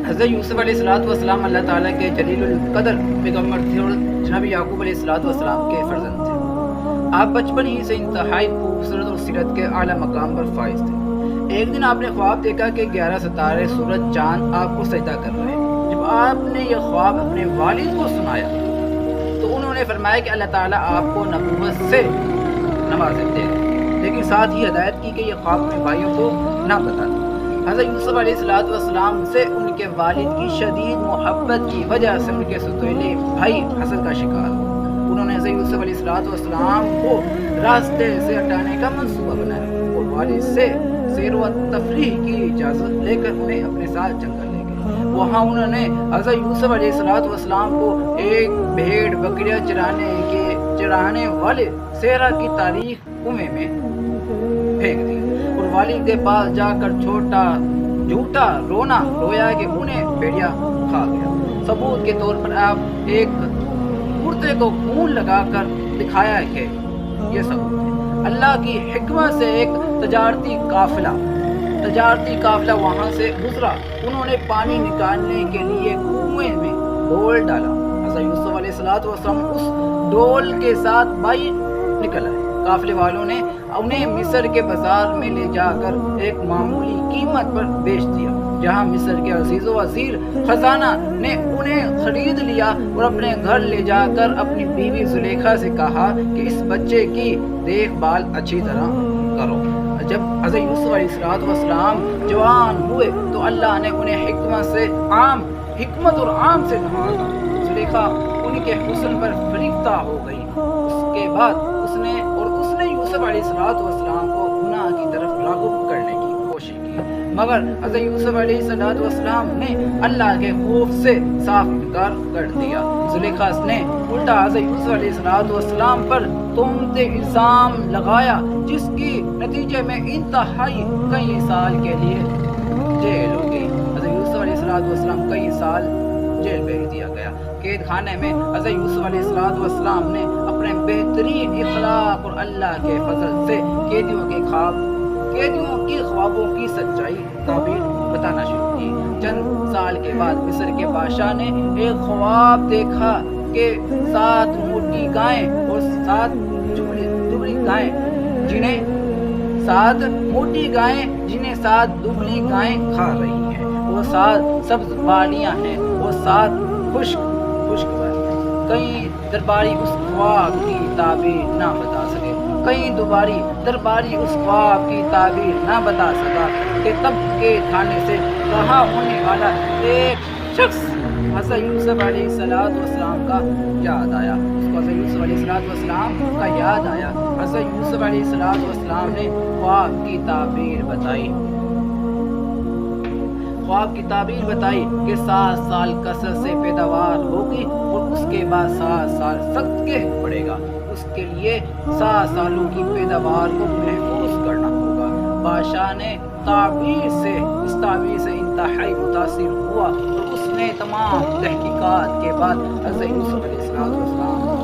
حضرت یوسف علیہ السلام اللہ تعالیٰ کے جلیل القدر پیغمبر تھے اور جناب یعقوب علیہ السلام کے فرزند تھے۔ آپ بچپن ہی سے انتہائی خوبصورت اور سیرت کے اعلیٰ مقام پر فائز تھے۔ ایک دن آپ نے خواب دیکھا کہ 11 ستارے، سورج، چاند آپ کو سجدہ کر رہے ہیں۔ جب آپ نے یہ خواب اپنے والد کو سنایا تو انہوں نے فرمایا کہ اللہ تعالیٰ آپ کو نبوت سے نوازے دے گا، لیکن ساتھ ہی ہدایت کی کہ یہ خواب اپنے بھائیوں کو نہ بتانا۔ حضرت یوسف علیہ السلام سے ان کے والد کی شدید محبت کی وجہ سے ان کے ستویلے بھائی حسد کا شکار ہو۔ انہوں نے حضرت یوسف علیہ السلام کو راستے سے ہٹانے کا منصوبہ بنایا اور والد سے سیر و تفریح کی اجازت لے کر انہیں اپنے ساتھ جنگل لے گئے۔ وہاں انہوں نے حضرت یوسف علیہ السلام کو ایک بھیڑ بکریاں چرانے والے صحرا کی تاریخ کنویں میں پھینک دیا اور والد کے پاس جا کر جھوٹا رونا رویا کہ انہیں بھیڑیا کھا گیا۔ ثبوت کے طور پر آپ ایک کرتے کو خون لگا کر دکھایا کہ یہ ثبوت ہے۔ اللہ کی حکمت سے ایک تجارتی قافلہ وہاں سے گزرا۔ انہوں نے پانی نکالنے کے لیے کنویں میں ڈول ڈالا۔ حضرت یوسف علیہ السلام اس ڈول کے ساتھ باہر نکل آئے۔ قافلے والوں نے انہیں مصر کے بازار میں لے جا کر ایک معمولی قیمت پر بیچ دیا، جہاں مصر کے عزیز و وزیر خزانہ نے انہیں خرید لیا اور اپنے گھر لے جا کر اپنی بیوی زلیخا سے کہا کہ اس بچے کی دیکھ بھال اچھی طرح کرو۔ جب حضرت یوسف علیہ السلام جوان ہوئے تو اللہ نے انہیں حکمت اور عام سے نوازا۔ زلیخا ان کے حسن پر فریفتہ ہو گئی۔ اس کے بعد اس نے یوسف علیہ السلام کو گناہ کی طرف راغب کرنے کی کوشش کی، مگر حضرت یوسف علیہ السلام نے اللہ کے خوف سے صاف انکار کر دیا۔ زلیخا نے الٹا حضرت یوسف علیہ السلام پر تہمت الزام لگایا، جس کی نتیجے میں انتہائی کئی سال کے لیے جیل ہو گئی۔ حضرت یوسف علیہ السلام کئی سال جیل بھیج دیا گیا۔ قید خانے میں حضرت یوسف علیہ السلام نے اپنے بہترین اخلاق اور اللہ کے فضل سے قیدیوں کی خوابوں کی سچائی تعبیر بتانا شروع کی۔ چند سال کے بعد مصر کے بادشاہ نے ایک خواب دیکھا کہ 7 موٹی گائیں اور 7 دبلی گائیں جنہیں 7 دبلی گائیں کھا رہی ہیں، وہ 7 سبز بالیاں ہیں اور 7 خشک کئی درباری اس خواب کی تعبیر نہ بتا سکا کہ تب کے کھانے سے رہا ہونے والا ایک شخص حضرت یوسف علیہ السلام کا یاد آیا۔ اس کو حضرت یوسف علیہ السلام کا یاد آیا۔ حضرت یوسف علیہ السلام نے خواب کی تعبیر بتائی کہ 7 سال کثرت سے پیداوار ہوگی اور اس کے بعد 7 سال سخت کے پڑے گا۔ اس کے لیے 7 سالوں کی پیداوار کو محفوظ کرنا ہوگا۔ بادشاہ نے اس تعبیر سے انتہائی متاثر ہوا اور اس نے تمام تحقیقات کے بعد حضرت یوسف علیہ السلام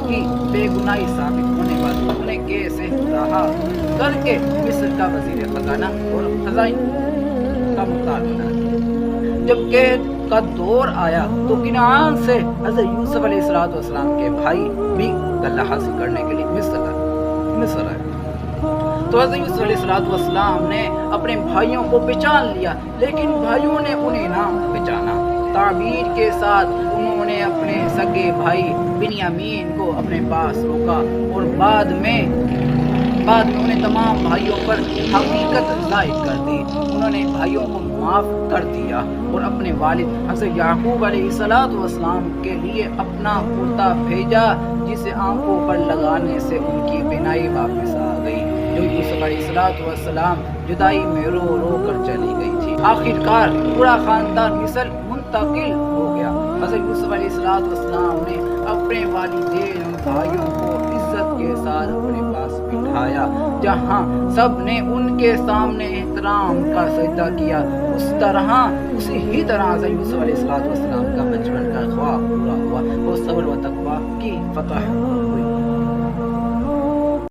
کی بے گناہی ثابت ہونے پر انہیں قید سے رہا کر کے مصر کا وزیر خزانہ اور خزائن کا مختار بنا دیا۔ جب قید کا دور آیا تو کنعان سے حضرت یوسف علیہ السلام کے بھائی بھی غلہ حاصل کرنے کے لیے مصر آئے۔ تو حضرت یوسف علیہ السلام نے اپنے بھائیوں کو پہچان لیا، لیکن بھائیوں نے انہیں نہ پہچانا۔ تعبیر کے ساتھ انہوں نے اپنے سگے بھائی بنیامین کو اپنے پاس روکا اور بعد میں انہیں تمام بھائیوں پر حقیقت ظاہر کر دی۔ انہوں نے بھائیوں کو معاف کر دیا اور اپنے والد حضرت یعقوب علیہ السلام کے لیے اپنا کرتا بھیجا، جسے آنکھوں پر لگانے سے ان کی بینائی واپس آ گئی، جو یوسف علیہ السلام جدائی میں رو رو کر چلی گئی تھی۔ آخرکار پورا خاندان مصر منتقل ہو گیا۔ حضرت یوسف علیہ السلام نے اپنے والدین اور بھائیوں کو عزت کے ساتھ اپنے پاس بٹھایا، جہاں سب نے ان کے سامنے احترام کا سجدہ کیا۔ اسی ہی طرح حضرت یوسف علیہ السلام کا بچپن کا خواب پورا ہوا اور صبر و تقویٰ کی فتح ہوئی۔